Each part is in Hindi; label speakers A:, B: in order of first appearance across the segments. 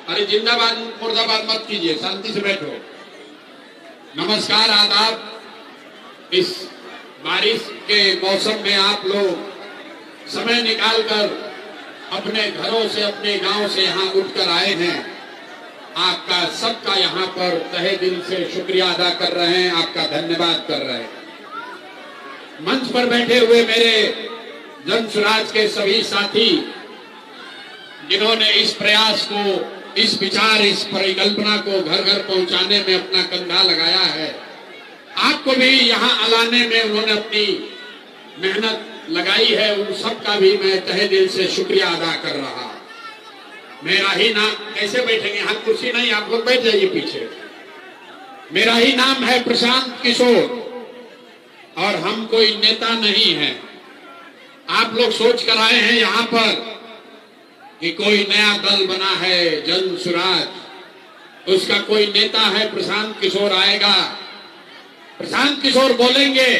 A: अरे जिंदाबाद मुर्दाबाद मत कीजिए, शांति से बैठो। नमस्कार, आदाब। इस बारिश के मौसम में आप लोग समय निकालकर अपने घरों से, अपने गांव से यहाँ उठकर आए हैं। आपका सबका यहाँ पर तहे दिल से शुक्रिया अदा कर रहे हैं, आपका धन्यवाद कर रहे हैं। मंच पर बैठे हुए मेरे जन स्वराज के सभी साथी जिन्होंने इस प्रयास को, इस विचार, इस परिकल्पना को घर घर पहुंचाने में अपना कंधा लगाया है, आपको भी यहाँ लाने में उन्होंने अपनी मेहनत लगाई है, उन सब का भी मैं तहे दिल से शुक्रिया अदा कर रहा। मेरा ही नाम, कैसे बैठेंगे, यहाँ कुर्सी नहीं, आप लोग बैठ जाइए पीछे। मेरा ही नाम है प्रशांत किशोर और हम कोई नेता नहीं है। आप लोग सोच कर आए हैं यहाँ पर कि कोई नया दल बना है जन स्वराज, उसका कोई नेता है प्रशांत किशोर आएगा, प्रशांत किशोर बोलेंगे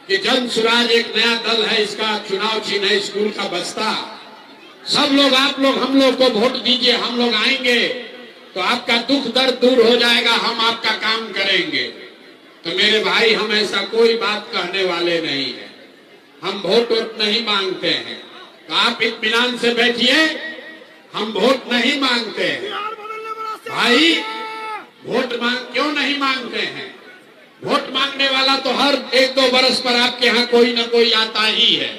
A: कि जन स्वराज एक नया दल है, इसका चुनाव चिन्ह है स्कूल का बस्ता, सब लोग, आप लोग, हम लोग को वोट दीजिए, हम लोग आएंगे तो आपका दुख दर्द दूर हो जाएगा, हम आपका काम करेंगे। तो मेरे भाई, हम ऐसा कोई बात कहने वाले नहीं है, हम वोट नहीं मांगते हैं। तो आप इत्मीनान से बैठिए, हम वोट नहीं मांगते हैं भाई। वोट क्यों नहीं मांगते हैं? वोट मांगने वाला तो हर 1-2 बरस पर आपके यहाँ कोई ना कोई आता ही है।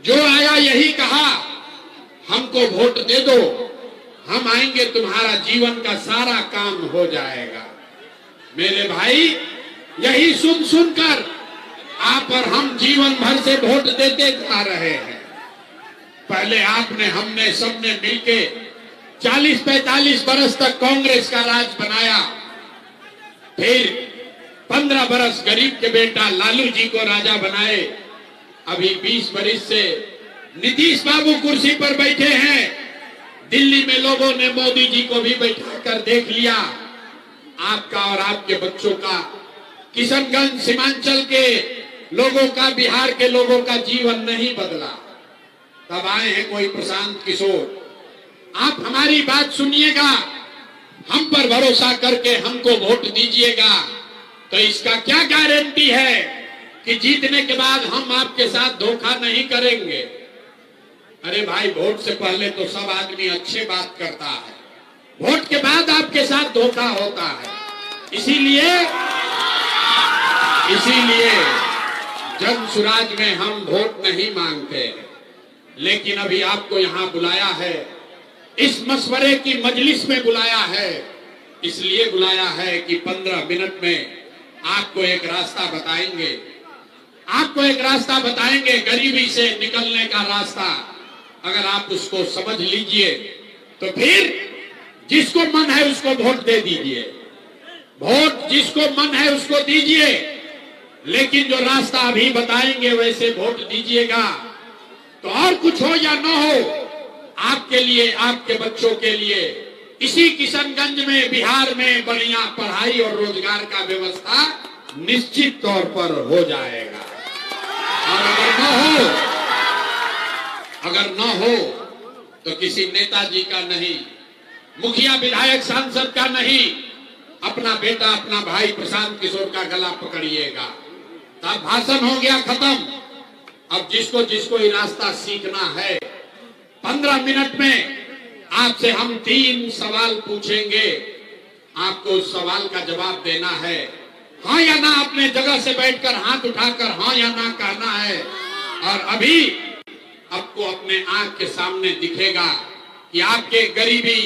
A: जो आया यही कहा, हमको वोट दे दो, हम आएंगे, तुम्हारा जीवन का सारा काम हो जाएगा। मेरे भाई, यही सुन सुनकर आप और हम जीवन भर से वोट देते जा रहे हैं। पहले आपने, हमने, सबने मिलके 40-45 बरस तक कांग्रेस का राज बनाया, फिर 15 बरस गरीब के बेटा लालू जी को राजा बनाए, अभी 20 बरस से नीतीश बाबू कुर्सी पर बैठे हैं। दिल्ली में लोगों ने मोदी जी को भी बैठाकर देख लिया। आपका और आपके बच्चों का, किशनगंज सीमांचल के लोगों का, बिहार के लोगों का जीवन नहीं बदला। तब आए हैं कोई प्रशांत किशोर। आप हमारी बात सुनिएगा, हम पर भरोसा करके हमको वोट दीजिएगा, तो इसका क्या गारंटी है कि जीतने के बाद हम आपके साथ धोखा नहीं करेंगे? अरे भाई, वोट से पहले तो सब आदमी अच्छे बात करता है, वोट के बाद आपके साथ धोखा होता है। इसीलिए जन स्वराज में हम वोट नहीं मांगते हैं, लेकिन अभी आपको यहाँ बुलाया है, इस मशवरे की मजलिस में बुलाया है, इसलिए बुलाया है कि 15 मिनट में आपको एक रास्ता बताएंगे, आपको एक रास्ता बताएंगे, गरीबी से निकलने का रास्ता। अगर आप उसको समझ लीजिए तो फिर जिसको मन है उसको वोट दे दीजिए, वोट जिसको मन है उसको दीजिए, लेकिन जो रास्ता अभी बताएंगे वैसे वोट दीजिएगा। तो और कुछ हो या न हो, आपके लिए, आपके बच्चों के लिए इसी किशनगंज में, बिहार में बढ़िया पढ़ाई और रोजगार का व्यवस्था निश्चित तौर पर हो जाएगा। और अगर न हो तो किसी नेताजी का नहीं, मुखिया, विधायक, सांसद का नहीं, अपना बेटा, अपना भाई प्रशांत किशोर का गला पकड़िएगा। तब भाषण हो गया खत्म। अब जिसको जिसको ये रास्ता सीखना है, 15 मिनट में आपसे हम 3 सवाल पूछेंगे, आपको उस सवाल का जवाब देना है, हाँ या ना। अपने जगह से बैठकर हाथ उठाकर हाँ या ना कहना है। और अभी आपको अपने आंख के सामने दिखेगा कि आपके गरीबी,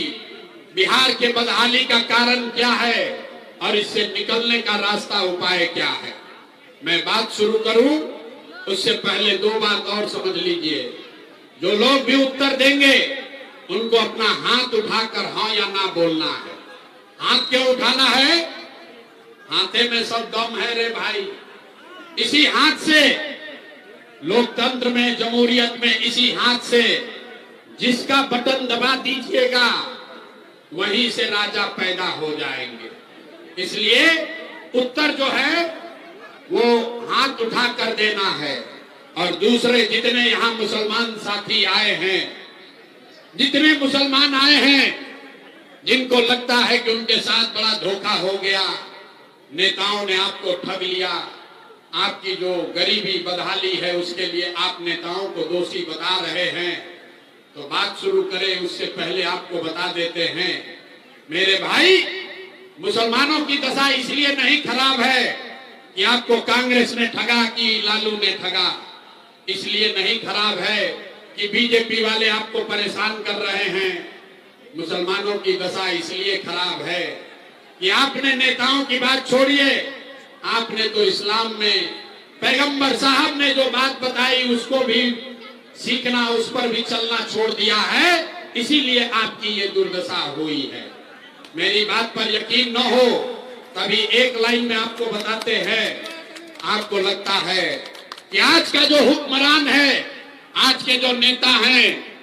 A: बिहार के बदहाली का कारण क्या है और इससे निकलने का रास्ता, उपाय क्या है। मैं बात शुरू करूं उससे पहले 2 बात और समझ लीजिए। जो लोग भी उत्तर देंगे उनको अपना हाथ उठाकर हाँ या ना बोलना है। हाथ क्यों उठाना है? हाथे में सब दम है रे भाई। इसी हाथ से लोकतंत्र में, जमहूरियत में, इसी हाथ से जिसका बटन दबा दीजिएगा वहीं से राजा पैदा हो जाएंगे। इसलिए उत्तर जो है वो हाथ उठा कर देना है। और दूसरे जितने यहाँ मुसलमान साथी आए हैं, जितने मुसलमान आए हैं, जिनको लगता है कि उनके साथ बड़ा धोखा हो गया, नेताओं ने आपको ठग लिया, आपकी जो गरीबी बदहाली है उसके लिए आप नेताओं को दोषी बता रहे हैं, तो बात शुरू करें उससे पहले आपको बता देते हैं मेरे भाई, मुसलमानों की दशा इसलिए नहीं खराब है कि आपको कांग्रेस ने ठगा कि लालू ने ठगा, इसलिए नहीं खराब है कि बीजेपी वाले आपको परेशान कर रहे हैं। मुसलमानों की दशा इसलिए खराब है कि आपने नेताओं की बात छोड़िए, आपने तो इस्लाम में पैगंबर साहब ने जो बात बताई उसको भी सीखना, उस पर भी चलना छोड़ दिया है, इसीलिए आपकी ये दुर्दशा हुई है। मेरी बात पर यकीन न हो तभी एक लाइन में आपको बताते हैं, आपको लगता है कि आज का जो हुक्मरान है, आज के जो नेता हैं,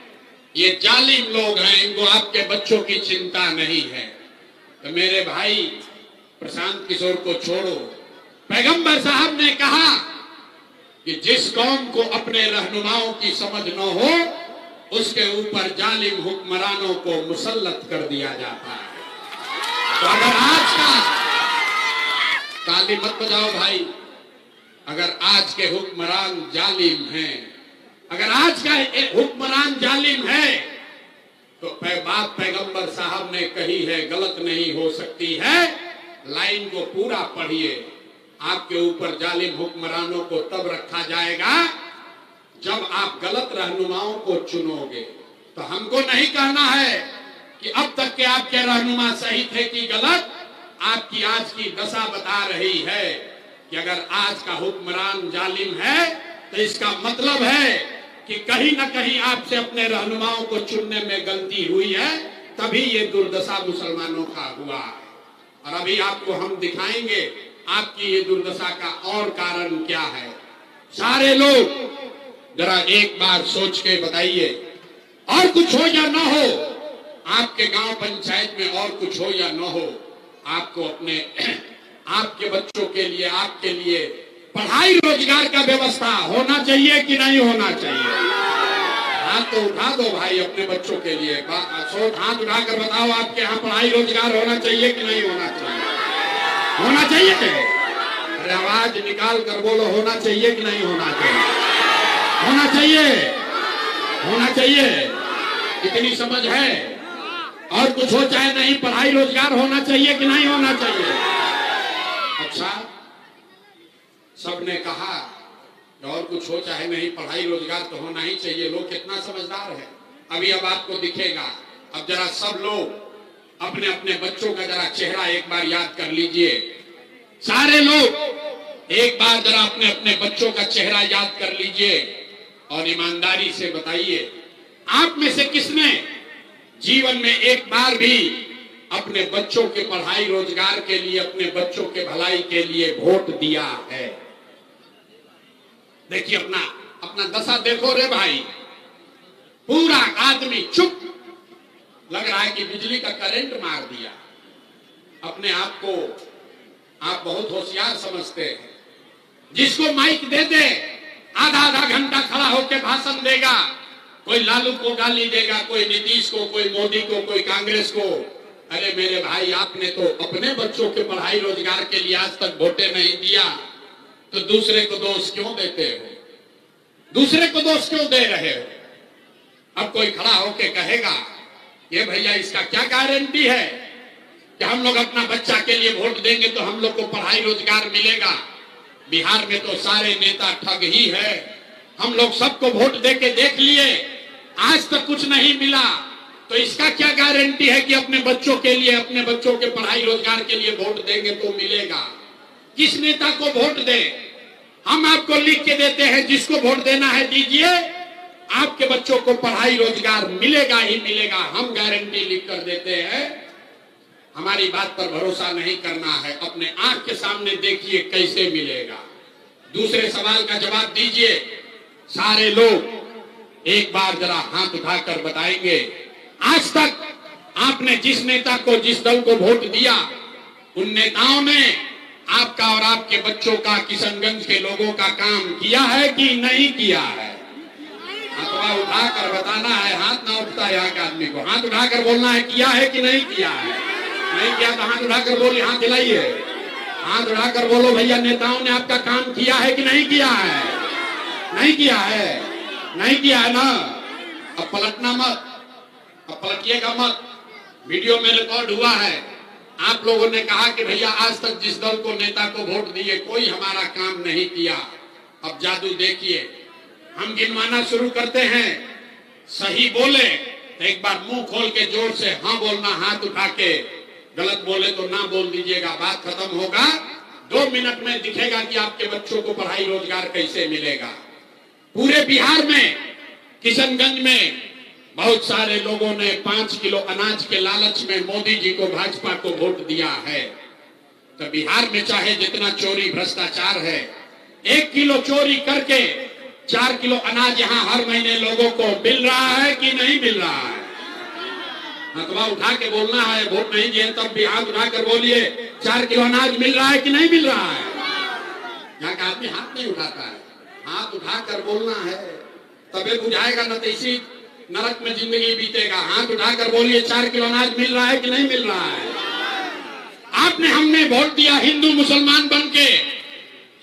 A: ये जालिम लोग हैं, इनको आपके बच्चों की चिंता नहीं है। तो मेरे भाई प्रशांत किशोर को छोड़ो, पैगंबर साहब ने कहा कि जिस कौम को अपने रहनुमाओं की समझ न हो उसके ऊपर जालिम हुक्मरानों को मुसल्लत कर दिया जाता है। तो अगर आज का, ताली मत बजाओ भाई, अगर आज के हुक्मरान जालिम हैं, अगर आज का हुक्मरान जालिम है तो बात पैगंबर साहब ने कही है गलत नहीं हो सकती है। लाइन को पूरा पढ़िए, आपके ऊपर जालिम हुक्मरानों को तब रखा जाएगा जब आप गलत रहनुमाओं को चुनोगे। तो हमको नहीं कहना है कि अब तक के आपके रहनुमा सही थे कि गलत, आपकी आज की दशा बता रही है कि अगर आज का हुक्मरान जालिम है तो इसका मतलब है कि कहीं ना कहीं आपसे अपने रहनुमाओं को चुनने में गलती हुई है, तभी ये दुर्दशा मुसलमानों का हुआ है। और अभी आपको हम दिखाएंगे आपकी ये दुर्दशा का और कारण क्या है। सारे लोग जरा एक बार सोच के बताइए, और कुछ हो या ना हो, आपके गांव पंचायत में और कुछ हो या ना हो, आपको अपने आपके बच्चों के लिए, आपके लिए पढ़ाई रोजगार का व्यवस्था होना चाहिए कि नहीं होना चाहिए? हाथ तो उठा दो भाई अपने बच्चों के लिए, हाथ उठाकर बताओ आपके यहाँ पढ़ाई रोजगार होना चाहिए कि नहीं होना चाहिए? होना चाहिए। अरे आवाज निकाल कर बोलो, होना चाहिए कि नहीं होना चाहिए? होना चाहिए, होना चाहिए। इतनी समझ है? और कुछ हो चाहे नहीं, पढ़ाई रोजगार होना चाहिए कि नहीं होना चाहिए? अच्छा, सबने कहा और कुछ हो चाहे नहीं, पढ़ाई रोजगार तो होना ही चाहिए। लोग कितना समझदार है। अभी अब आपको दिखेगा। अब जरा सब लोग अपने अपने बच्चों का जरा चेहरा एक बार याद कर लीजिए। सारे लोग एक बार जरा अपने अपने बच्चों का चेहरा याद कर लीजिए और ईमानदारी से बताइए, आप में से किसने जीवन में एक बार भी अपने बच्चों के पढ़ाई रोजगार के लिए, अपने बच्चों के भलाई के लिए वोट दिया है? देखिए अपना अपना दशा देखो रे भाई। पूरा आदमी चुप, लग रहा है कि बिजली का करंट मार दिया। अपने आप को आप बहुत होशियार समझते हैं। जिसको माइक दे दे आधा आधा घंटा खड़ा होकर भाषण देगा, कोई लालू को गाली देगा, कोई नीतीश को, कोई मोदी को, कोई कांग्रेस को। अरे मेरे भाई, आपने तो अपने बच्चों के पढ़ाई रोजगार के लिए आज तक वोटे नहीं दिया, तो दूसरे को दोष क्यों देते हो? दूसरे को दोष क्यों दे रहे हो? अब कोई खड़ा होके कहेगा ये भैया इसका क्या गारंटी है कि हम लोग अपना बच्चा के लिए वोट देंगे तो हम लोग को पढ़ाई रोजगार मिलेगा? बिहार में तो सारे नेता ठग ही है। हम लोग सबको वोट दे के देख लिए, आज तक कुछ नहीं मिला, तो इसका क्या गारंटी है कि अपने बच्चों के लिए, अपने बच्चों के पढ़ाई रोजगार के लिए वोट देंगे तो मिलेगा? किस नेता को वोट दें? हम आपको लिख के देते हैं, जिसको वोट देना है दीजिए, आपके बच्चों को पढ़ाई रोजगार मिलेगा ही मिलेगा। हम गारंटी लिख कर देते हैं। हमारी बात पर भरोसा नहीं करना है, अपने आंख के सामने देखिए कैसे मिलेगा। दूसरे सवाल का जवाब दीजिए। सारे लोग एक बार जरा हाथ उठाकर बताएंगे, आज तक आपने जिस नेता को, जिस दल को वोट दिया, उन नेताओं ने आपका और आपके बच्चों का, किशनगंज के लोगों का काम किया है कि नहीं किया है? हाथवा उठाकर बताना है, हाथ ना उठता है यहाँ के आदमी को। हाथ उठाकर बोलना है किया है कि नहीं किया है। नहीं किया तो हाथ उठाकर बोलिए, हाथ हिलाइए, हाथ उठाकर बोलो भैया नेताओं ने आपका काम किया है कि नहीं किया है। नहीं किया है, नहीं किया है ना। अब पलटना मत, अब पलटिएगा मत। वीडियो में रिकॉर्ड हुआ है, आप लोगों ने कहा कि भैया आज तक जिस दल को नेता को वोट दिए कोई हमारा काम नहीं किया। अब जादू देखिए, हम गिनवाना शुरू करते हैं, सही बोले तो एक बार मुंह खोल के जोर से हाँ बोलना, हाथ उठा के। गलत बोले तो ना बोल दीजिएगा, बात खत्म होगा। 2 मिनट में दिखेगा कि आपके बच्चों को पढ़ाई रोजगार कैसे मिलेगा। पूरे बिहार में किशनगंज में बहुत सारे लोगों ने 5 किलो अनाज के लालच में मोदी जी को, भाजपा को वोट दिया है। तो बिहार में चाहे जितना चोरी भ्रष्टाचार है, 1 किलो चोरी करके 4 किलो अनाज यहाँ हर महीने लोगों को मिल रहा है कि नहीं मिल रहा है। हाथवा उठा के बोलना है, वोट नहीं दिए तब भी हाथ उठाकर बोलिए 4 किलो अनाज मिल रहा है कि नहीं मिल रहा है। यहाँ का आदमी हाथ नहीं उठाता है, हाथ उठाकर बोलना है, तबे बुझाएगा, न तो इसी नरक में जिंदगी बीतेगा। हाथ उठाकर बोलिए 4 किलो अनाज मिल रहा है कि नहीं मिल रहा है। आपने हमने वोट दिया हिंदू मुसलमान बन के।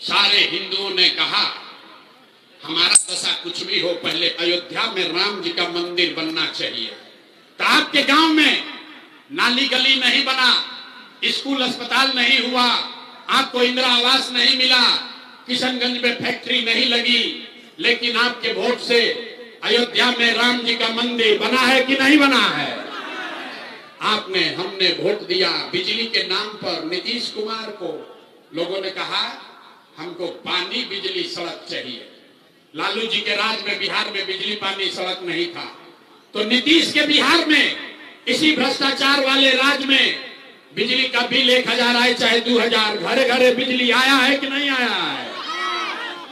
A: सारे हिंदुओं ने कहा हमारा दशा कुछ भी हो, पहले अयोध्या में राम जी का मंदिर बनना चाहिए। तो आपके गांव में नाली गली नहीं बना, स्कूल अस्पताल नहीं हुआ, आपको इंदिरा आवास नहीं मिला, किशनगंज में फैक्ट्री नहीं लगी, लेकिन आपके वोट से अयोध्या में राम जी का मंदिर बना है कि नहीं बना है। आपने हमने वोट दिया बिजली के नाम पर नीतीश कुमार को। लोगों ने कहा हमको पानी बिजली सड़क चाहिए। लालू जी के राज में बिहार में बिजली पानी सड़क नहीं था, तो नीतीश के बिहार में इसी भ्रष्टाचार वाले राज में बिजली का बिल 1000 आए चाहे 2000, घरे घरे बिजली आया है कि नहीं आया है।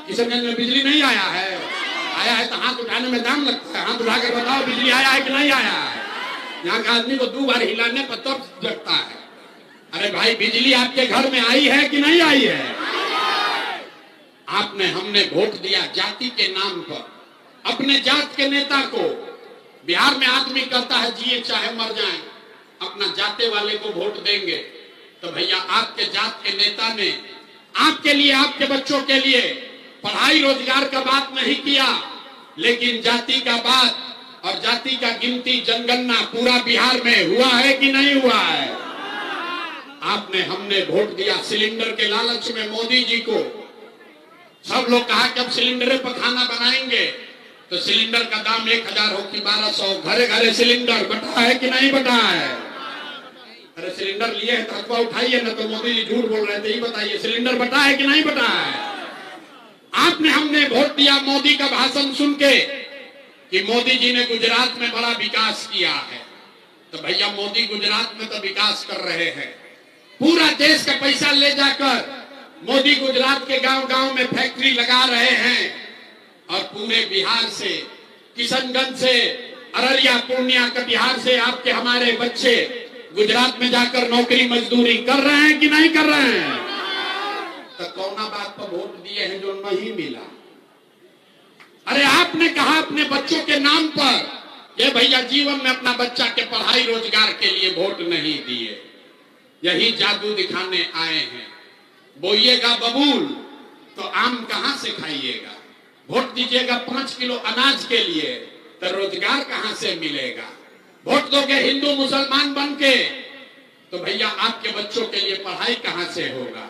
A: किशनगंज में बिजली नहीं आया है। आया है तो हाथ उठाने में दाम लगता है, हाथ उठाकर बताओ बिजली आया है कि नहीं आया है। यहाँ का आदमी को 2 बार हिलाने पर तब जगता है। अरे भाई बिजली आपके घर में आई है कि नहीं आई है। आपने हमने वोट दिया जाति के नाम पर, अपने जात के नेता को। बिहार में आदमी कहता है जिए चाहे मर जाए, अपना जाते वाले को वोट देंगे। तो भैया आपके जात के नेता ने आपके लिए, आपके बच्चों के लिए पढ़ाई रोजगार का बात नहीं किया, लेकिन जाति का बात और जाति का गिनती जनगणना पूरा बिहार में हुआ है कि नहीं हुआ है। आपने हमने वोट दिया सिलेंडर के लालच में मोदी जी को। सब लोग कहा कि अब सिलेंडर पर खाना बनाएंगे, तो सिलेंडर का दाम 1000 हो कि 1200। घरे घरे सिलेंडर बटा है कि नहीं बटा है। अरे सिलेंडर लिए है तो हथवा उठाइए, न तो मोदी जी झूठ बोल रहे थे, ये बताइए सिलेंडर बटा है कि नहीं बटा है। आपने हमने वोट दिया मोदी का भाषण सुन के कि मोदी जी ने गुजरात में बड़ा विकास किया है। तो भैया मोदी गुजरात में तो विकास कर रहे हैं, पूरा देश का पैसा ले जाकर मोदी गुजरात के गांव गांव में फैक्ट्री लगा रहे हैं। और पूरे बिहार से, किशनगंज से, अररिया पूर्णिया कटिहार से आपके हमारे बच्चे गुजरात में जाकर नौकरी मजदूरी कर रहे हैं कि नहीं कर रहे हैं। तो कौना बात पर वोट दिए हैं जो नहीं मिला। अरे आपने कहा अपने बच्चों के नाम पर, ये भैया जीवन में अपना बच्चा के पढ़ाई रोजगार के लिए वोट नहीं दिए। यही जादू दिखाने आए हैं। बोइएगा बबूल तो आम कहां से खाइएगा। वोट दीजिएगा 5 किलो अनाज के लिए, तो रोजगार कहां से मिलेगा। वोट दोगे हिंदू मुसलमान बन के, तो भैया आपके बच्चों के लिए पढ़ाई कहां से होगा।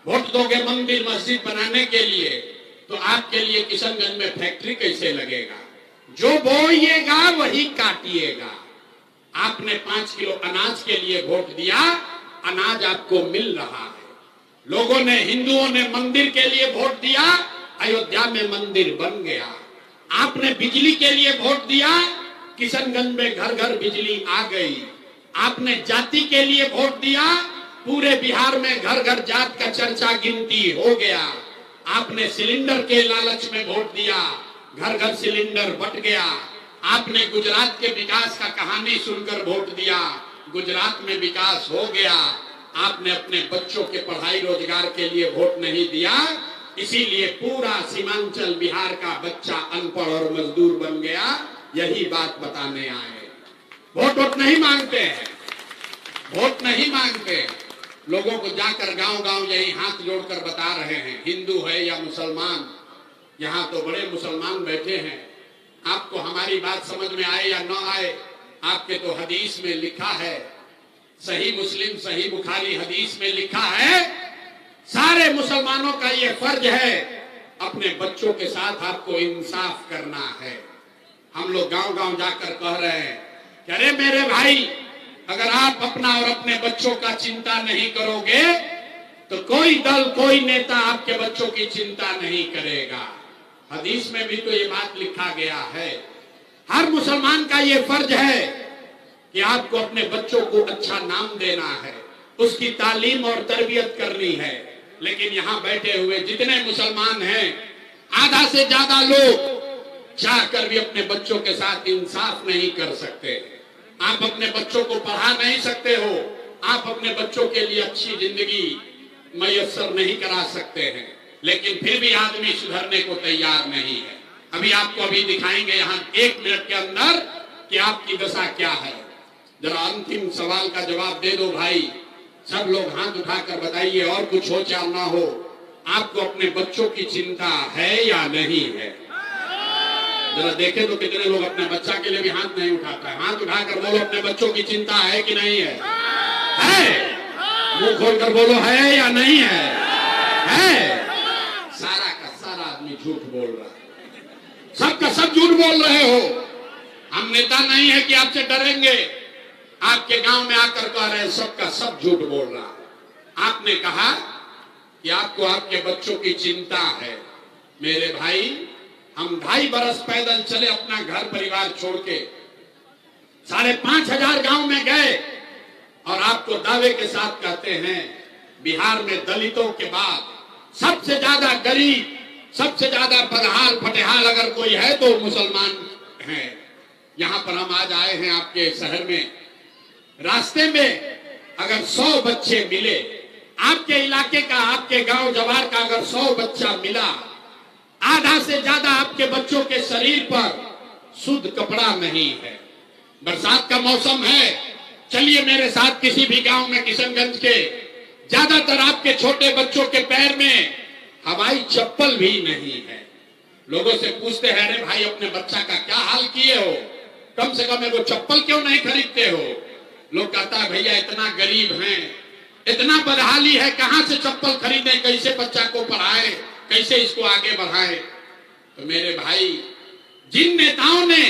A: वोट दोगे मंदिर मस्जिद बनाने के लिए, तो आपके लिए किशनगंज में फैक्ट्री कैसे लगेगा। जो बोइएगा वही काटिएगा। आपने 5 किलो अनाज के लिए वोट दिया, अनाज आपको मिल रहा है। लोगों ने, हिंदुओं ने मंदिर के लिए वोट दिया, अयोध्या में मंदिर बन गया। आपने बिजली के लिए वोट दिया, किशनगंज में घर घर बिजली आ गई। आपने जाति के लिए वोट दिया, पूरे बिहार में घर घर जात का चर्चा गिनती हो गया। आपने सिलेंडर के लालच में वोट दिया, घर घर सिलेंडर बट गया। आपने गुजरात के विकास का कहानी सुनकर वोट दिया, गुजरात में विकास हो गया। आपने अपने बच्चों के पढ़ाई रोजगार के लिए वोट नहीं दिया, इसीलिए पूरा सीमांचल बिहार का बच्चा अनपढ़ और मजदूर बन गया। यही बात बताने आए। वोट नहीं मांगते हैं, वोट नहीं मांगते। लोगों को जाकर गांव गांव यही हाथ जोड़कर बता रहे हैं, हिंदू है या मुसलमान। यहाँ तो बड़े मुसलमान बैठे हैं, आपको हमारी बात समझ में आए या न आए, आपके तो हदीस में लिखा है, सही मुस्लिम सही बुखारी हदीस में लिखा है, सारे मुसलमानों का ये फर्ज है अपने बच्चों के साथ आपको इंसाफ करना है। हम लोग गांव गांव जाकर कह रहे हैं कि अरे मेरे भाई, अगर आप अपना और अपने बच्चों का चिंता नहीं करोगे तो कोई दल कोई नेता आपके बच्चों की चिंता नहीं करेगा। हदीस में भी तो ये बात लिखा गया है। हर मुसलमान का ये फर्ज है कि आपको अपने बच्चों को अच्छा नाम देना है, उसकी तालीम और तरबियत करनी है। लेकिन यहाँ बैठे हुए जितने मुसलमान हैं, आधा से ज्यादा लोग चाहकर भी अपने बच्चों के साथ इंसाफ नहीं कर सकते। आप अपने बच्चों को पढ़ा नहीं सकते हो, आप अपने बच्चों के लिए अच्छी जिंदगी मयस्सर नहीं करा सकते हैं, लेकिन फिर भी आदमी सुधरने को तैयार नहीं है। अभी दिखाएंगे यहाँ 1 मिनट के अंदर कि आपकी दशा क्या है। जरा अंतिम सवाल का जवाब दे दो भाई, सब लोग हाथ उठाकर बताइए, और कुछ हो चाहे ना हो, आपको अपने बच्चों की चिंता है या नहीं है? जरा देखे तो कितने लोग अपने बच्चा के लिए भी हाथ नहीं उठाता है। हाथ उठाकर बोलो, अपने बच्चों की चिंता है कि नहीं है? है? मुंह खोलकर बोलो, है या नहीं है? है? सारा का सारा आदमी झूठ बोल रहा है, सबका सब झूठ बोल रहे हो। हम नेता नहीं है कि आपसे डरेंगे। आपके गांव में आकर कह रहे हैं सबका सब झूठ बोल रहा है। आपने कहा कि आपको आपके बच्चों की चिंता है। मेरे भाई, हम 2.5 बरस पैदल चले अपना घर परिवार छोड़ के, 5,500 गांव में गए, और आपको दावे के साथ कहते हैं बिहार में दलितों के बाद सबसे ज्यादा गरीब, सबसे ज्यादा बदहाल फटेहाल अगर कोई है तो मुसलमान हैं। यहां पर हम आज आए हैं आपके शहर में। रास्ते में अगर 100 बच्चे मिले, आपके इलाके का, आपके गांव जवार का अगर 100 बच्चा मिला, आधा से ज्यादा आपके बच्चों के शरीर पर शुद्ध कपड़ा नहीं है। बरसात का मौसम है, चलिए मेरे साथ किसी भी गांव में किशनगंज के, ज्यादातर आपके छोटे बच्चों के पैर में हवाई चप्पल भी नहीं है। लोगों से पूछते हैं, अरे भाई अपने बच्चा का क्या हाल किए हो, कम से कम एगो चप्पल क्यों नहीं खरीदते हो? लोग कहता है भैया इतना गरीब हैं, इतना बदहाली है, कहां से चप्पल खरीदें, कैसे बच्चा को पढ़ाए, कैसे इसको आगे बढ़ाए? तो मेरे भाई, जिन नेताओं ने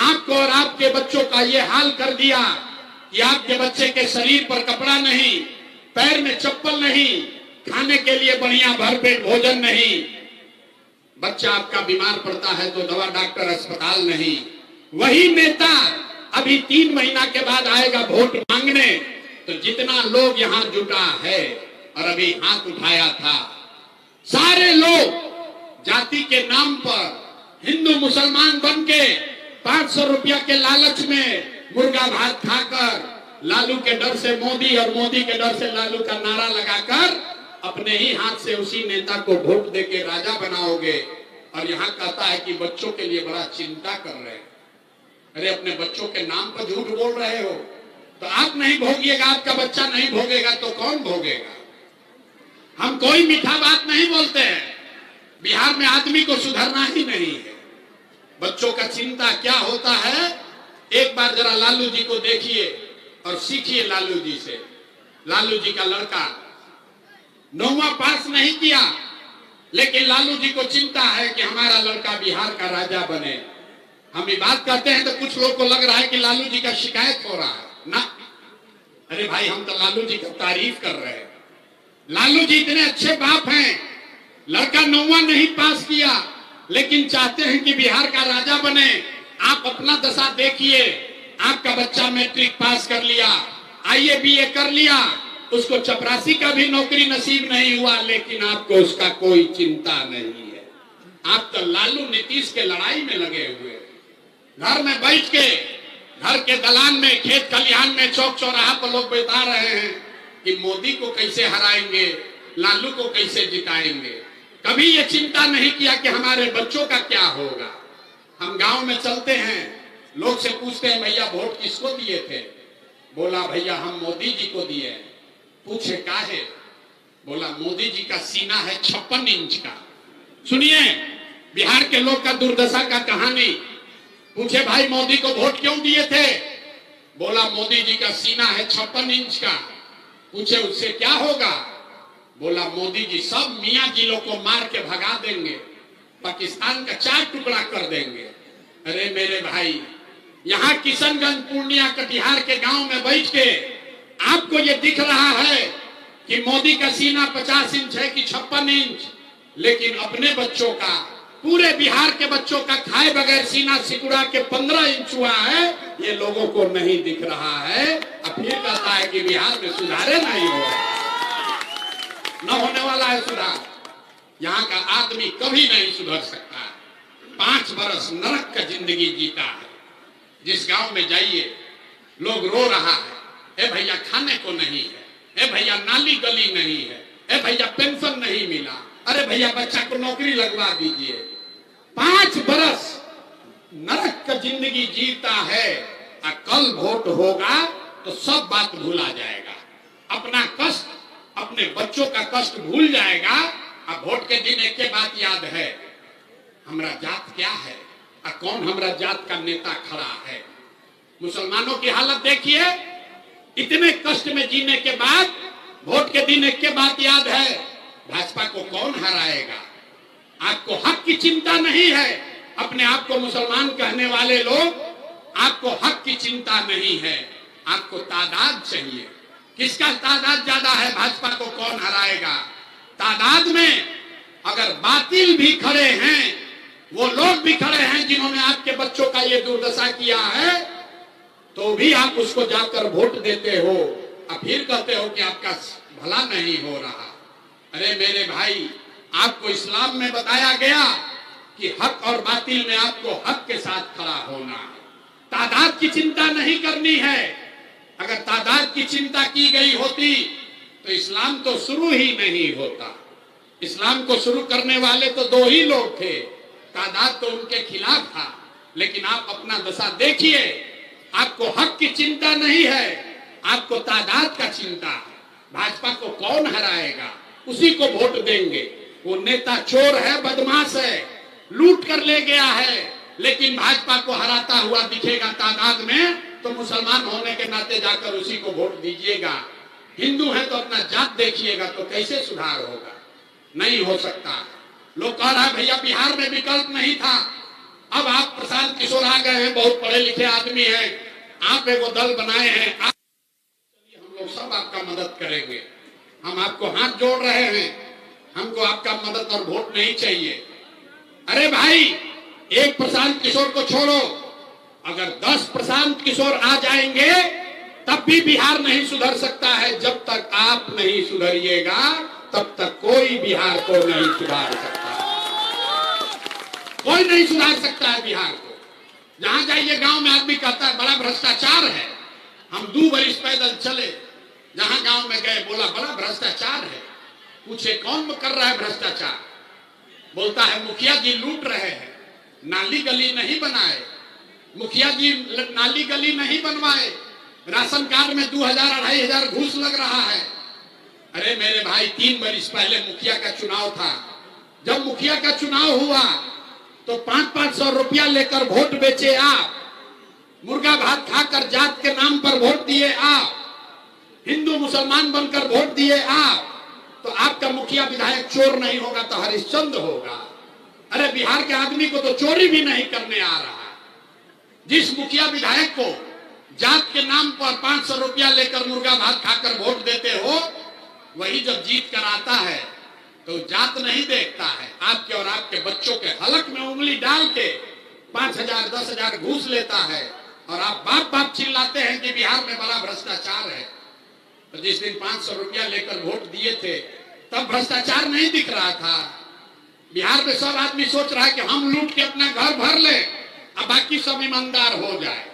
A: आपको और आपके बच्चों का ये हाल कर दिया कि आपके बच्चे के शरीर पर कपड़ा नहीं, पैर में चप्पल नहीं, खाने के लिए बढ़िया भरपेट भोजन नहीं, बच्चा आपका बीमार पड़ता है तो दवा डॉक्टर अस्पताल नहीं, वही नेता अभी 3 महीना के बाद आएगा वोट मांगने, तो जितना लोग यहाँ जुटा है और अभी हाथ उठाया था, सारे लोग जाति के नाम पर हिंदू मुसलमान बन के 500 रुपया के लालच में मुर्गा भात खाकर, लालू के डर से मोदी और मोदी के डर से लालू का नारा लगाकर अपने ही हाथ से उसी नेता को वोट देके राजा बनाओगे। और यहाँ कहता है कि बच्चों के लिए बड़ा चिंता कर रहे हैं। अरे अपने बच्चों के नाम पर झूठ बोल रहे हो, तो आप नहीं भोगिएगा, आपका बच्चा नहीं भोगेगा तो कौन भोगेगा? हम कोई मीठा बात नहीं बोलते हैं। बिहार में आदमी को सुधरना ही नहीं है। बच्चों का चिंता क्या होता है, एक बार जरा लालू जी को देखिए और सीखिए लालू जी से। लालू जी का लड़का 9वां पास नहीं किया, लेकिन लालू जी को चिंता है कि हमारा लड़का बिहार का राजा बने। हम ये बात कहते हैं तो कुछ लोग को लग रहा है कि लालू जी का शिकायत हो रहा है ना। अरे भाई, हम तो लालू जी की तारीफ कर रहे हैं। लालू जी इतने अच्छे बाप हैं, लड़का 9वां नहीं पास किया लेकिन चाहते हैं कि बिहार का राजा बने। आप अपना दशा देखिए, आपका बच्चा मैट्रिक पास कर लिया, IAS BA कर लिया, उसको चपरासी का भी नौकरी नसीब नहीं हुआ, लेकिन आपको उसका कोई चिंता नहीं है। आप तो लालू नीतीश के लड़ाई में लगे हुए, घर में बैठ के, घर के दलान में, खेत खलिहान में, चौक चौराहा पर लोग बता रहे हैं कि मोदी को कैसे हराएंगे, लालू को कैसे जिताएंगे। कभी ये चिंता नहीं किया कि हमारे बच्चों का क्या होगा। हम गांव में चलते हैं, लोग से पूछते हैं भैया वोट किसको दिए थे? बोला भैया हम मोदी जी को दिए। पूछे काहे? बोला मोदी जी का सीना है 56 इंच का। सुनिए बिहार के लोग का दुर्दशा का कहानी। पूछे भाई मोदी को वोट क्यों दिए थे? बोला मोदी जी का सीना है 56 इंच का। पूछे उससे क्या होगा? बोला मोदी जी सब मियां जिलों को मार के भगा देंगे, पाकिस्तान का 4 टुकड़ा कर देंगे। अरे मेरे भाई, यहाँ किशनगंज, पूर्णिया, कटिहार के गांव में बैठ के आपको ये दिख रहा है कि मोदी का सीना 50 इंच है कि 56 इंच, लेकिन अपने बच्चों का, पूरे बिहार के बच्चों का खाए बगैर सीना सिकुड़ा के 15 इंच हुआ है, ये लोगों को नहीं दिख रहा है। अब फिर कहता है कि बिहार में सुधारे नहीं हो रहा, न होने वाला है सुधार। यहाँ का आदमी कभी नहीं सुधर सकता है। 5 बरस नरक का जिंदगी जीता है। जिस गांव में जाइए लोग रो रहा है, ए भैया खाने को नहीं है, ए भैया नाली गली नहीं है, ए भैया पेंशन नहीं मिला, अरे भैया बच्चा को नौकरी लगवा दीजिए। 5 बरस नरक का जिंदगी जीता है, और कल वोट होगा तो सब बात भूला जाएगा, अपना कष्ट, अपने बच्चों का कष्ट भूल जाएगा। अब वोट के दिन एक के बात याद है, हमारा जात क्या है और कौन हमारा जात का नेता खड़ा है। मुसलमानों की हालत देखिए, इतने कष्ट में जीने के बाद वोट के दिन एक के बात याद है, भाजपा को कौन हराएगा। आपको हक की चिंता नहीं है, अपने आप को मुसलमान कहने वाले लोग, आपको हक की चिंता नहीं है, आपको तादाद चाहिए। किसका तादाद ज्यादा है, भाजपा को कौन हराएगा। तादाद में अगर बातिल भी खड़े हैं, वो लोग भी खड़े हैं जिन्होंने आपके बच्चों का ये दुर्दशा किया है, तो भी आप उसको जाकर वोट देते हो और फिर कहते हो कि आपका भला नहीं हो रहा। अरे मेरे भाई, आपको इस्लाम में बताया गया कि हक और बातिल में आपको हक के साथ खड़ा होना है, तादाद की चिंता नहीं करनी है। अगर तादाद की चिंता की गई होती तो इस्लाम तो शुरू ही नहीं होता। इस्लाम को शुरू करने वाले तो 2 ही लोग थे, तादाद तो उनके खिलाफ था। लेकिन आप अपना दशा देखिए, आपको हक की चिंता नहीं है, आपको तादाद का चिंता है। भाजपा को कौन हराएगा, उसी को वोट देंगे। वो नेता चोर है, बदमाश है, लूट कर ले गया है, लेकिन भाजपा को हराता हुआ दिखेगा तादाद में, तो मुसलमान होने के नाते जाकर उसी को वोट दीजिएगा। हिंदू है तो अपना जात देखिएगा, तो कैसे सुधार होगा। नहीं हो सकता। लोग कह रहा है भैया बिहार में विकल्प नहीं था, अब आप प्रशांत किशोर आ गए हैं, बहुत पढ़े लिखे आदमी हैं, आप एगो दल बनाए हैं, आप हम लोग सब आपका मदद करेंगे। हम आपको हाथ जोड़ रहे हैं, हमको आपका मदद और वोट नहीं चाहिए। अरे भाई, एक प्रशांत किशोर को छोड़ो, अगर 10 प्रशांत किशोर आ जाएंगे तब भी बिहार नहीं सुधर सकता है। जब तक आप नहीं सुधरिएगा तब तक कोई बिहार को नहीं सुधार सकता, कोई नहीं सुधार सकता है बिहार को। जहां जाइए गांव में आदमी कहता है बड़ा भ्रष्टाचार है। हम 2 बरिस पैदल चले, जहां गांव में गए, बोला बड़ा भ्रष्टाचार है। पूछे कौन कर रहा है भ्रष्टाचार? बोलता है मुखिया जी लूट रहे हैं, नाली गली नहीं बनाए, मुखिया जी नाली गली नहीं बनवाए, राशन कार्ड में 2000-2500 घूस लग रहा है। अरे मेरे भाई, 3 बरिस पहले मुखिया का चुनाव था। जब मुखिया का चुनाव हुआ तो 500-500 रुपया लेकर वोट बेचे आप, मुर्गा भात खाकर जात के नाम पर वोट दिए आप, हिंदू मुसलमान बनकर वोट दिए आप, तो आपका मुखिया विधायक चोर नहीं होगा तो हरिश्चंद्र होगा। अरे बिहार के आदमी को तो चोरी भी नहीं करने आ रहा। जिस मुखिया विधायक को जात के नाम पर 500 रुपया लेकर मुर्गा भात खाकर वोट देते हो, वही जब जीत कर आता है तो जात नहीं देखता है, आपके और आपके बच्चों के हलक में उंगली डाल के 5000-10,000 घूस लेता है, और आप बाप बाप चिल्लाते हैं कि बिहार में बड़ा भ्रष्टाचार है। तो जिस दिन 500 रुपया लेकर वोट दिए थे तब भ्रष्टाचार नहीं दिख रहा था। बिहार में सब आदमी सोच रहा है कि हम लूट के अपना घर भर ले, अब बाकी सब ईमानदार हो जाए।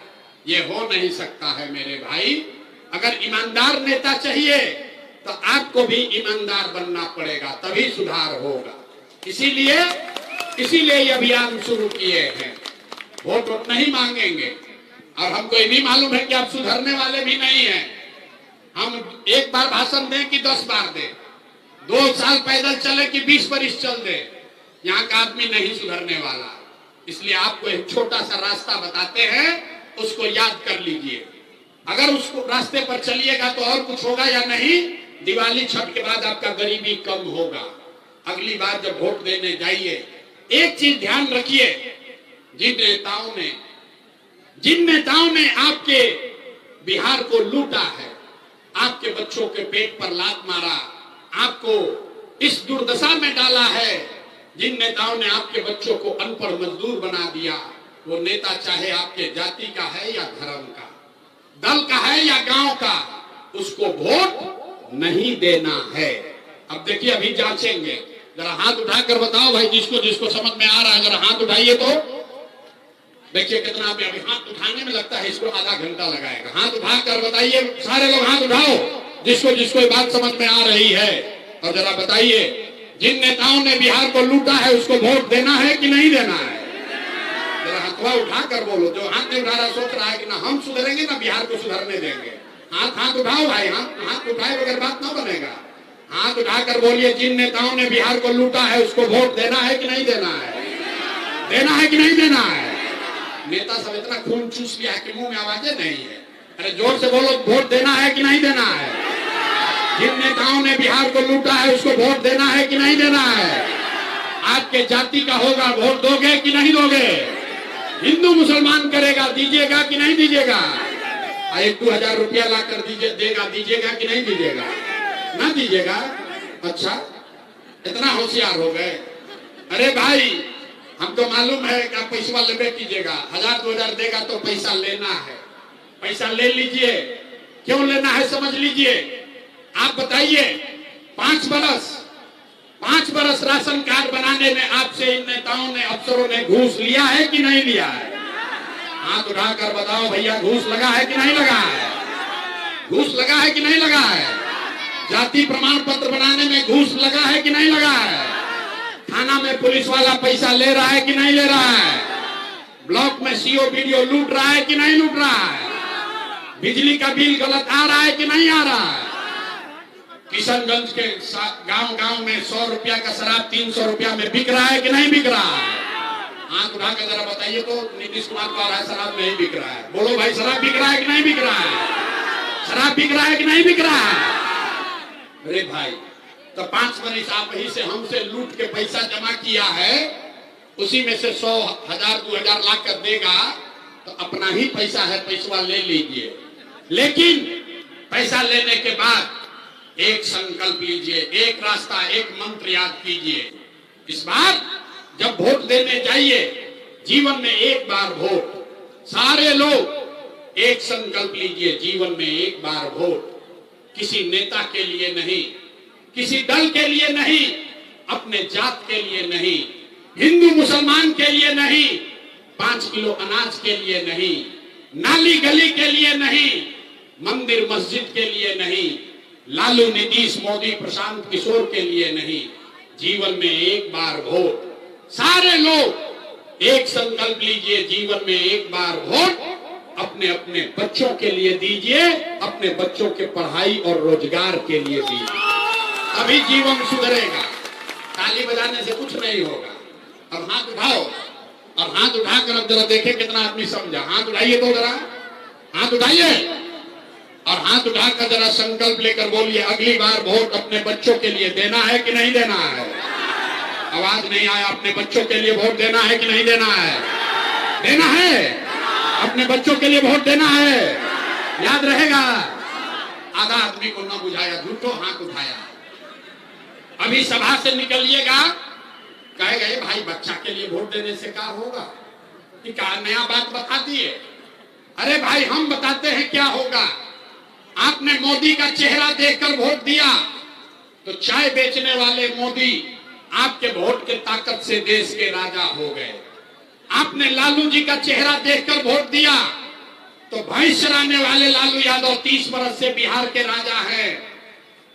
A: ये हो नहीं सकता है मेरे भाई। अगर ईमानदार नेता चाहिए तो आपको भी ईमानदार बनना पड़ेगा, तभी सुधार होगा। इसीलिए ये अभियान शुरू किए हैं। वोट उतना ही मांगेंगे और हमको ये भी मालूम है कि आप सुधरने वाले भी नहीं हैं। हम एक बार भाषण दें कि 10 बार दें, 2 साल पैदल चले कि 20 बरिस चल दे, यहाँ का आदमी नहीं सुधरने वाला। इसलिए आपको एक छोटा सा रास्ता बताते हैं, उसको याद कर लीजिए। अगर उसको रास्ते पर चलिएगा तो और कुछ होगा या नहीं, दिवाली छठ के बाद आपका गरीबी कम होगा। अगली बार जब वोट देने जाइए, एक चीज ध्यान रखिए, जिन नेताओं ने आपके बिहार को लूटा है, आपके बच्चों के पेट पर लात मारा, आपको इस दुर्दशा में डाला है, जिन नेताओं ने आपके बच्चों को अनपढ़ मजदूर बना दिया, वो नेता चाहे आपके जाति का है या धर्म का, दल का है या गांव का, उसको वोट नहीं देना है। अब देखिए, अभी जांचेंगे, जरा हाथ उठाकर बताओ भाई, जिसको समझ में आ रहा है जरा हाथ उठाइए। तो देखिए कितना अभी हाथ उठाने में लगता है इसको आधा घंटा लगाएगा। हाथ उठाकर बताइए, सारे लोग हाथ उठाओ जिसको ये बात समझ में आ रही है, और जरा बताइए जिन नेताओं ने बिहार को लूटा है उसको वोट देना है कि नहीं देना है? जरा हाथवा उठाकर बोलो। जो हाथ नहीं उठा रहा सोच रहा है कि ना हम सुधरेंगे ना बिहार को सुधरने देंगे। हाथ उठाओ भाई, हाथ उठाए बगैर बात ना बनेगा। हाथ उठाकर बोलिए, जिन नेताओं ने बिहार को लूटा है उसको वोट देना है कि नहीं देना है? देना है कि नहीं देना है? नेता सब इतना खून चूस लिया है कि मुंह में आवाजें नहीं है। अरे जोर से बोलो, वोट देना है कि नहीं देना है? जिन नेताओं ने बिहार को लूटा है उसको वोट देना है कि नहीं देना है? आपके जाति का होगा, वोट दोगे कि नहीं दोगे? हिंदू मुसलमान करेगा, दीजिएगा कि नहीं दीजिएगा? 1-2 हजार रुपया लाकर दीजिएगा कि नहीं दीजिएगा? ना दीजिएगा? अच्छा, इतना होशियार हो गए। अरे भाई, हमको मालूम है कि आप पैसा लेबे कीजिएगा, 1000-2000 देगा तो पैसा लेना है, पैसा ले लीजिए। क्यों लेना है समझ लीजिए। आप बताइए, 5 बरस राशन कार्ड बनाने में आपसे इन नेताओं ने, अफसरों ने घूस लिया है कि नहीं लिया है? हाथ उठाकर बताओ भैया, घूस लगा है कि नहीं लगा है? घूस लगा है कि नहीं लगा है? जाति प्रमाण पत्र बनाने में घूस लगा है कि नहीं लगा है? थाना में पुलिस वाला पैसा ले रहा है कि नहीं ले रहा है? ब्लॉक में सीओ बीडीओ लूट रहा है कि नहीं लूट रहा है? बिजली का बिल गलत आ रहा है कि नहीं आ रहा है? किशनगंज के गांव में 100 रुपया का शराब 300 रुपया में बिक रहा है कि नहीं बिक रहा है? हाथ उठाकर जरा बताइए तो। नीतीश कुमार को आ रहा है शराब नहीं बिक रहा है। बोलो भाई, शराब बिक रहा है कि नहीं बिक रहा है? शराब बिक रहा है कि नहीं बिक रहा है? अरे भाई, तो 5 बरिस आप ही से हमसे लूट के पैसा जमा किया है, उसी में से 100, 1000-2000 लाख कर देगा तो अपना ही पैसा है, पैसा ले लीजिए। लेकिन पैसा लेने के बाद एक संकल्प लीजिए, एक रास्ता, एक मंत्र याद कीजिए। इस बार जब वोट देने जाइए, जीवन में एक बार वोट। सारे लोग एक संकल्प लीजिए, जीवन में एक बार वोट। किसी नेता के लिए नहीं, किसी दल के लिए नहीं, अपने जात के लिए नहीं, हिंदू मुसलमान के लिए नहीं, 5 किलो अनाज के लिए नहीं, नाली गली के लिए नहीं, मंदिर मस्जिद के लिए नहीं, लालू नीतीश मोदी प्रशांत किशोर के लिए नहीं, जीवन में एक बार वोट। सारे लोग एक संकल्प लीजिए, जीवन में एक बार वोट अपने अपने बच्चों के लिए दीजिए, अपने बच्चों के पढ़ाई और रोजगार के लिए दीजिए, अभी जीवन सुधरेगा। ताली बजाने से कुछ नहीं होगा। अब हाथ उठाओ, और हाथ उठाकर अब जरा देखें कितना आदमी समझा। हाथ उठाइए तो जरा, हाथ उठाइए और हाथ उठाकर जरा संकल्प लेकर बोलिए, अगली बार वोट अपने बच्चों के लिए देना है कि नहीं देना है? आवाज नहीं आया। अपने बच्चों के लिए वोट देना है कि नहीं देना है? देना है। अपने बच्चों के लिए वोट देना है। याद रहेगा। आधा आदमी को ना बुझाया, झूठो हाथ उठाया। अभी सभा से निकलिएगा, कहेगा ये भाई बच्चा के लिए वोट देने से क्या होगा, कि क्या नया बात बता दिए। अरे भाई, हम बताते हैं क्या होगा। आपने मोदी का चेहरा देखकर वोट दिया तो चाय बेचने वाले मोदी आपके वोट के ताकत से देश के राजा हो गए। आपने लालू जी का चेहरा देखकर वोट दिया तो भैंस चराने वाले लालू यादव 30 बरस से बिहार के राजा हैं।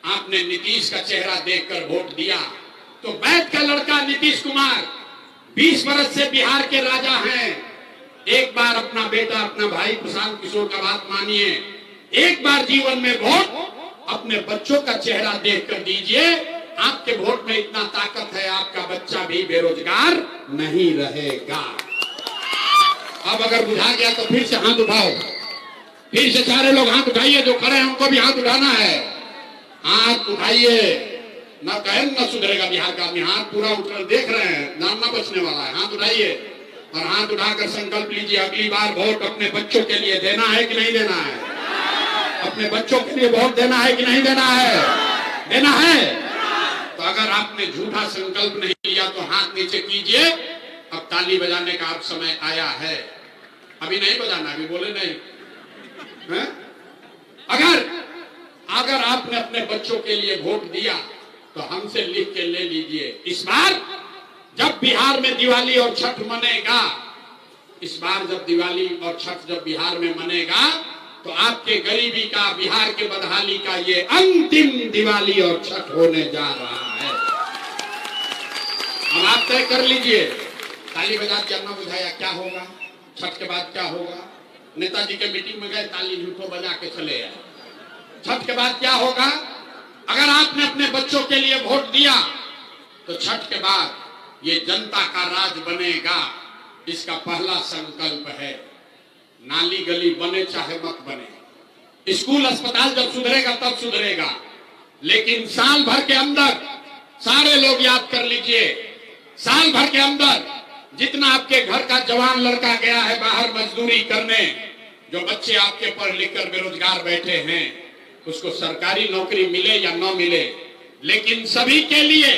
A: आपने नीतीश का चेहरा देखकर वोट दिया तो वैद का लड़का नीतीश कुमार 20 वर्ष से बिहार के राजा हैं। एक बार अपना बेटा, अपना भाई प्रशांत किशोर का बात मानिए, एक बार जीवन में वोट अपने बच्चों का चेहरा देखकर दीजिए। आपके वोट में इतना ताकत है, आपका बच्चा भी बेरोजगार नहीं रहेगा। अब अगर बुझा गया तो फिर से हाथ उठाओ, फिर से सारे लोग हाथ उठाइए, जो खड़े हैं उनको भी हाथ उठाना है। हाथ उठाइए, ना कहे न सुधरेगा बिहार का आदमी। हाथ पूरा उठकर देख रहे हैं, नाम ना बचने वाला है। हाथ उठाइए और हाथ उठाकर संकल्प लीजिए, अगली बार वोट अपने बच्चों के लिए देना है कि नहीं देना है? अपने बच्चों के लिए वोट देना है कि नहीं देना है? देना है। तो अगर आपने झूठा संकल्प नहीं लिया तो हाथ नीचे कीजिए। अब ताली बजाने का अब समय आया है। अभी नहीं बजाना, अभी बोले नहीं है? अगर आपने अपने बच्चों के लिए वोट दिया तो हमसे लिख के ले लीजिए। इस बार जब बिहार में दिवाली और छठ मनेगा, इस बार जब दिवाली और छठ जब बिहार में मनेगा तो आपके गरीबी का, बिहार के बदहाली का ये अंतिम दिवाली और छठ होने जा रहा है। अब आप तय कर लीजिए। ताली बजा के अन्ना बुझाया क्या होगा, छठ के बाद क्या होगा? नेताजी के मीटिंग में गए, ताली झूठो बजा के चले आए। छठ के बाद क्या होगा? अगर आपने अपने बच्चों के लिए वोट दिया तो छठ के बाद ये जनता का राज बनेगा। इसका पहला संकल्प है, नाली गली बने चाहे मत बने, स्कूल अस्पताल जब सुधरेगा तब सुधरेगा, लेकिन साल भर के अंदर, सारे लोग याद कर लीजिए, साल भर के अंदर जितना आपके घर का जवान लड़का गया है बाहर मजदूरी करने, जो बच्चे आपके पढ़ लिख कर बेरोजगार बैठे हैं, उसको सरकारी नौकरी मिले या न मिले, लेकिन सभी के लिए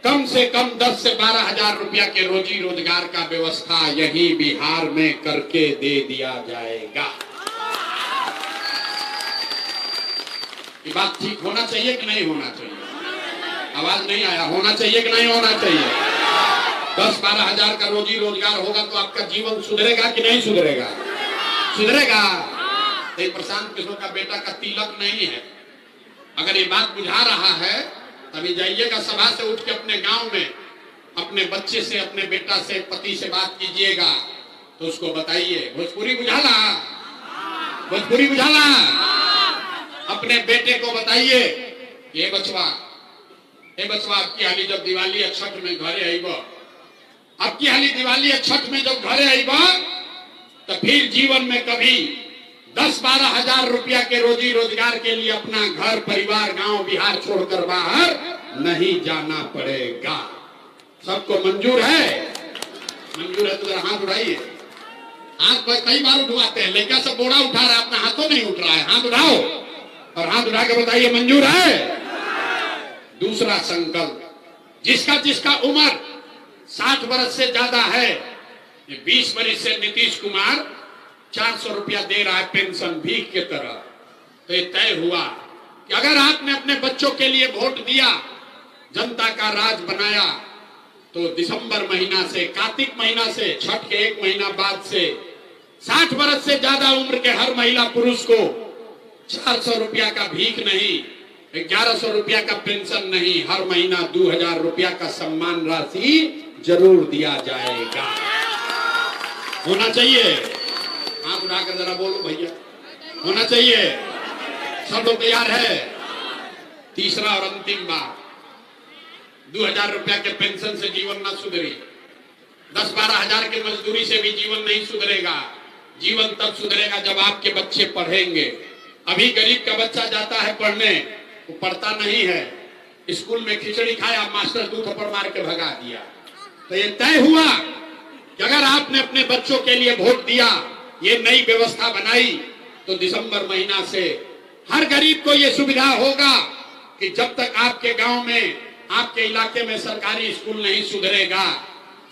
A: कम से कम 10 से 12 हजार रुपया के रोजी रोजगार का व्यवस्था यही बिहार में करके दे दिया जाएगा। ये बात ठीक होना चाहिए कि नहीं होना चाहिए? आवाज नहीं आया। होना चाहिए कि नहीं होना चाहिए? 10-12 हजार का रोजी रोजगार होगा तो आपका जीवन सुधरेगा कि नहीं सुधरेगा? सुधरेगा। तो प्रशांत किशोर का बेटा का तिलक नहीं है। अगर ये बात बुझा रहा है तभी जाइएगा, सभा से उठ के अपने गांव में अपने बच्चे से, अपने बेटा से, पति से बात कीजिएगा तो उसको बताइए, भोजपुरी बुझाला, भोजपुरी बुझाला। अपने बेटे को बताइए, ये बचवा, आपकी हाली जब दिवाली या छठ में घरे आईबा, आपकी हाली दिवाली या छठ में जब घरे आईबा तो फिर जीवन में कभी 10-12 हजार रुपया के रोजी रोजगार के लिए अपना घर परिवार गांव बिहार छोड़कर बाहर नहीं जाना पड़ेगा। सबको मंजूर है? मंजूर है तो जरा हाथ उठाइए। हाथ कई बार उठवाते हैं, लेकिन सब बोरा उठा रहा है, अपना हाथों नहीं उठ रहा है। हाथ उठाओ और हाथ उठा के बताइए मंजूर है। दूसरा संकल्प, जिसका उम्र 60 वर्ष से ज्यादा है, 20 वर्ष से नीतीश कुमार 400 रुपया दे रहा है पेंशन भीख के तरह। तो ये तय हुआ कि अगर आपने अपने बच्चों के लिए वोट दिया, जनता का राज बनाया, तो दिसंबर महीना से, कार्तिक महीना से, छठ के 1 महीना बाद से 60 वर्ष से ज्यादा उम्र के हर महिला पुरुष को 400 रुपया का भीख नहीं, 1100 रुपया का पेंशन नहीं, हर महीना 2000 रुपया का सम्मान राशि जरूर दिया जाएगा। होना चाहिए। हाथ उठाकर जरा बोलो भैया, होना चाहिए। सब लोग तैयार है? तीसरा और अंतिम बात, 2000 रुपया के पेंशन से जीवन न सुधरी, 10-12 हजार की मजदूरी से भी जीवन नहीं सुधरेगा। जीवन तब सुधरेगा जब आपके बच्चे पढ़ेंगे। अभी गरीब का बच्चा जाता है पढ़ने, वो पढ़ता नहीं है, स्कूल में खिचड़ी खाया, मास्टर 2 थप्पड़ मार के भगा दिया। तो ये तय हुआ कि अगर आपने अपने बच्चों के लिए वोट दिया, ये नई व्यवस्था बनाई, तो दिसंबर महीना से हर गरीब को ये सुविधा होगा कि जब तक आपके गांव में, आपके इलाके में सरकारी स्कूल नहीं सुधरेगा,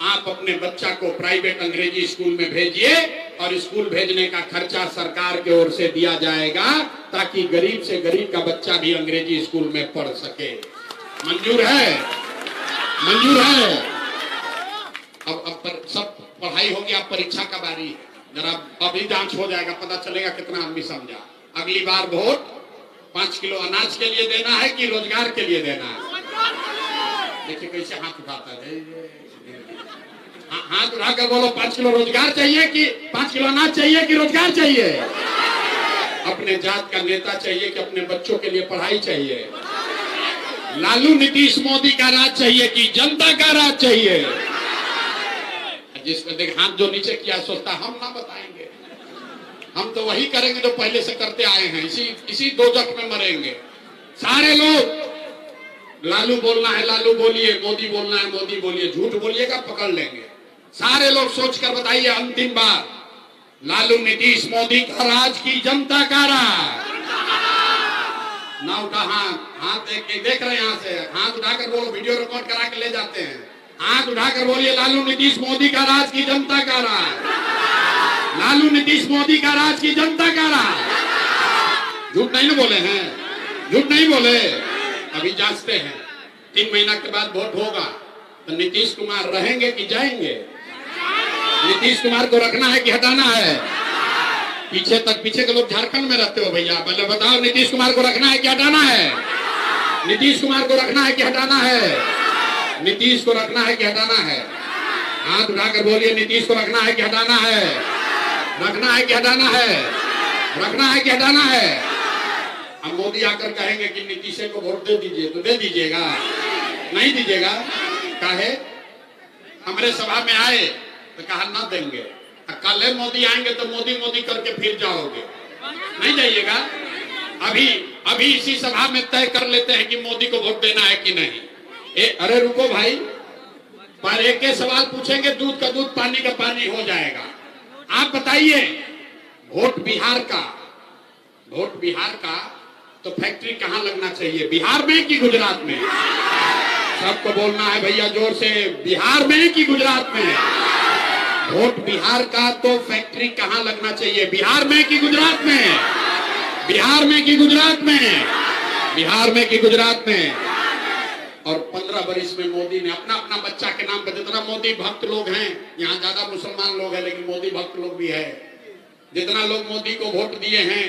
A: आप अपने बच्चा को प्राइवेट अंग्रेजी स्कूल में भेजिए और स्कूल भेजने का खर्चा सरकार की ओर से दिया जाएगा, ताकि गरीब से गरीब का बच्चा भी अंग्रेजी स्कूल में पढ़ सके। मंजूर है? मंजूर है। अब सब पढ़ाई होगी, अब परीक्षा का बारी है। जरा अभी जांच हो जाएगा, पता चलेगा कितना आदमी समझा। अगली बार वोट 5 किलो अनाज के लिए देना है कि रोजगार के लिए देना है? देखिए कैसे हाथ उठाता है। हाथ उठाकर बोलो 5 किलो रोजगार चाहिए कि 5 किलो अनाज चाहिए कि रोजगार चाहिए? अपने जात का नेता चाहिए कि अपने बच्चों के लिए पढ़ाई चाहिए? लालू नीतीश मोदी का राज चाहिए कि जनता का राज चाहिए? जिसको देख हाथ जो नीचे किया सोचता हम ना बताएंगे, हम तो वही करेंगे जो पहले से करते आए हैं, इसी दोजख में मरेंगे सारे लोग। लालू बोलना है लालू बोलिए, मोदी बोलना है मोदी बोलिए, झूठ बोलिएगा पकड़ लेंगे। सारे लोग सोचकर बताइए अंतिम बार, लालू नीतीश मोदी का राज की जनता का राज? ना उठा हाथ देख रहे हैं, यहाँ से हाथ उठाकर बोलो, वीडियो रिकॉर्ड करा के ले जाते हैं। हाथ उठाकर बोलिए लालू नीतीश मोदी का राज की जनता का राज, लालू नीतीश मोदी का राज की जनता का राज। झूठ नहीं बोले हैं, झूठ नहीं बोले। अभी जांचते हैं, 3 महीना के बाद वोट होगा तो नीतीश कुमार रहेंगे कि जाएंगे? नीतीश कुमार को रखना है कि हटाना है? पीछे के लोग झारखंड में रहते हो भैया, पहले बताओ नीतीश कुमार को रखना है कि हटाना है? नीतीश कुमार को रखना है कि हटाना है? नीतीश को रखना है कि हटाना है? हाथ उठाकर बोलिए, नीतीश को रखना है कि हटाना है? रखना है कि हटाना है? रखना है कि हटाना है? अब मोदी आकर कहेंगे कि नीतीश को वोट दे दीजिए, तो दे दीजिएगा? नहीं दीजिएगा? काहे? हमारे सभा में आए तो कहा ना देंगे, कल मोदी आएंगे तो मोदी मोदी करके फिर जाओगे, नहीं जाइएगा? अभी इसी सभा में तय कर लेते हैं कि मोदी को वोट देना है कि नहीं। अरे रुको भाई, पर एक सवाल पूछेंगे, दूध का दूध पानी का पानी हो जाएगा। आप बताइए, वोट बिहार का तो फैक्ट्री कहां लगना चाहिए, बिहार में कि गुजरात में? सबको बोलना है भैया जोर से, बिहार में कि गुजरात में? वोट बिहार का तो फैक्ट्री कहां लगना चाहिए, बिहार में कि गुजरात में? बिहार में कि गुजरात में? बिहार में कि गुजरात में? और 15 बरिस में मोदी ने अपना अपना बच्चा के नाम पर, जितना मोदी भक्त लोग हैं, यहाँ ज्यादा मुसलमान लोग हैं लेकिन मोदी भक्त लोग भी है, जितना लोग मोदी को वोट दिए हैं,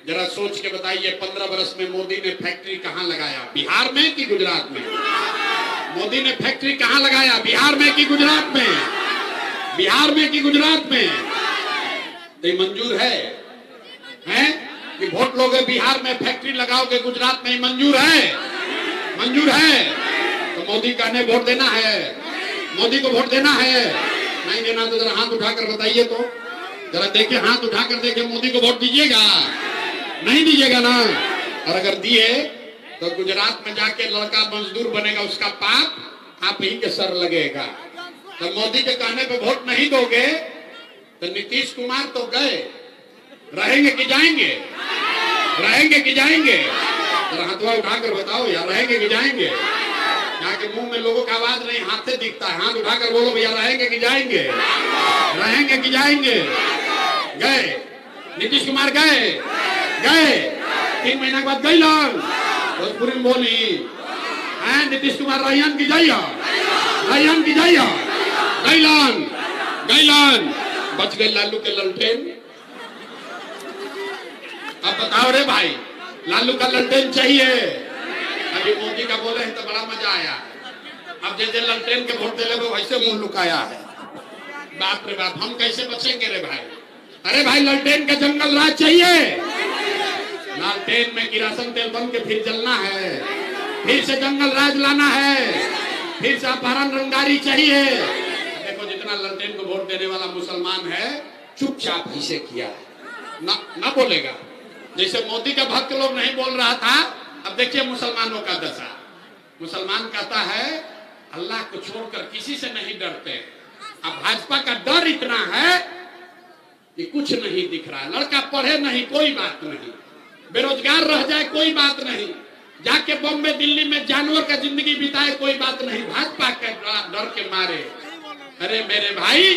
A: जरा सोच के बताइए 15 बरस में मोदी ने फैक्ट्री कहां लगाया, बिहार में कि गुजरात में? मोदी ने फैक्ट्री कहां लगाया, बिहार में कि गुजरात में? बिहार में कि गुजरात में? तो मंजूर है कि वोट लोगे बिहार में फैक्ट्री लगाओगे, गुजरात में मंजूर है? मंजूर है तो मोदी का ने वोट देना है, मोदी को वोट देना है? नहीं देना तो जरा हाथ उठाकर बताइए, तो जरा देखिए, हाथ उठाकर देखिए, मोदी को वोट दीजिएगा? नहीं दीजिएगा ना? और अगर दिए तो गुजरात में जाके लड़का मजदूर बनेगा, उसका पाप आप ही के सर लगेगा। तो मोदी के कहने पे वोट नहीं दोगे तो नीतीश कुमार तो गए, रहेंगे कि जाएंगे? रहेंगे कि जाएंगे? तो हाथवा उठाकर बताओ यार, रहेंगे कि जाएंगे? यहाँ के मुंह में लोगों का आवाज नहीं, हाथ से दिखता है। हाथ उठाकर बोलो भैया, रहेंगे कि जाएंगे? रहेंगे कि जाएंगे? गए नीतीश कुमार, गए 3 महीना के बाद गई लोग भोजपुरी में बोली, नीतीश कुमार रहियन की जाइया, रहियन की जाइया, गैलन बच गए लालू के ललटेन। अब बताओ रे भाई, लालू का ललटेन चाहिए? अभी मोदी का बोले हैं तो बड़ा मजा आया। अब जैसे ललटेन के वोट दे वो वैसे मुंह लुकाया है। बाप रे बाप, हम कैसे बचेंगे रे भाई? अरे भाई, ललटेन का जंगल राज चाहिए? लालटेन में किरासन तेल बन के फिर जलना है, फिर से जंगल राज लाना है, फिर से अपहरण रंगदारी चाहिए। देखो, जितना ललटेन को वोट देने वाला मुसलमान है, चुपचाप इसे किया ना बोलेगा। जैसे मोदी का भक्त लोग नहीं बोल रहा था, अब देखिए मुसलमानों का दशा। मुसलमान कहता है अल्लाह को छोड़कर किसी से नहीं डरते। अब भाजपा का डर इतना है कि कुछ नहीं दिख रहा है। लड़का पढ़े नहीं, कोई बात नहीं, बेरोजगार रह जाए कोई बात नहीं, जाके बॉम्बे दिल्ली में जानवर का जिंदगी बिताए कोई बात नहीं, भाजपा के डर के मारे। अरे मेरे भाई,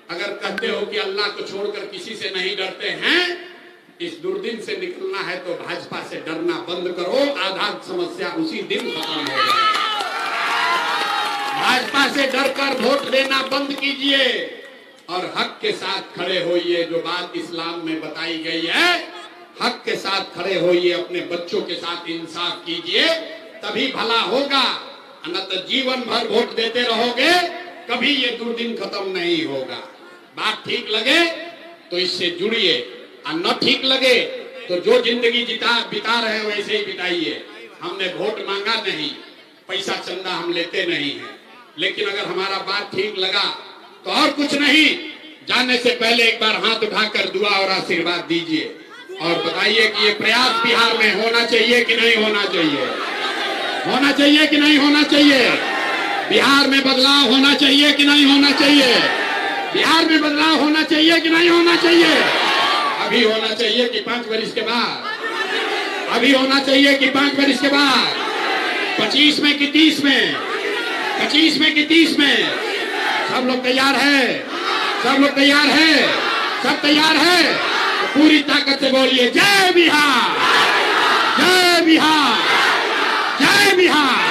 A: अगर कहते हो कि अल्लाह को छोड़कर किसी से नहीं डरते हैं, इस दुर्दिन से निकलना है तो भाजपा से डरना बंद करो, आधा समस्या उसी दिन खत्म हो जाए। भाजपा से डरकर वोट लेना बंद कीजिए और हक के साथ खड़े होइए। जो बात इस्लाम में बताई गई है, हक के साथ खड़े होइए, अपने बच्चों के साथ इंसाफ कीजिए, तभी भला होगा। न तो जीवन भर वोट देते रहोगे, कभी ये दुर्दिन खत्म नहीं होगा। बात ठीक लगे तो इससे जुड़िए, और न ठीक लगे तो जो जिंदगी बिता रहे हो वैसे ही बिताइए। हमने वोट मांगा नहीं, पैसा चंदा हम लेते नहीं है, लेकिन अगर हमारा बात ठीक लगा तो और कुछ नहीं, जाने से पहले एक बार हाथ उठाकर दुआ और आशीर्वाद दीजिए और बताइए कि ये प्रयास बिहार में होना चाहिए कि नहीं होना चाहिए, होना चाहिए कि नहीं होना चाहिए, बिहार में बदलाव होना चाहिए कि नहीं होना चाहिए, बिहार में बदलाव होना चाहिए कि नहीं होना चाहिए। अभी होना चाहिए कि 5 वर्ष के बाद, अभी होना चाहिए कि 5 वर्ष के बाद, 25 में कि 30 में, 25 में कि 30 में। सब लोग तैयार है, सब लोग तैयार है, सब तैयार है तो पूरी ताकत से बोलिए जय बिहार, जय बिहार, जय बिहार।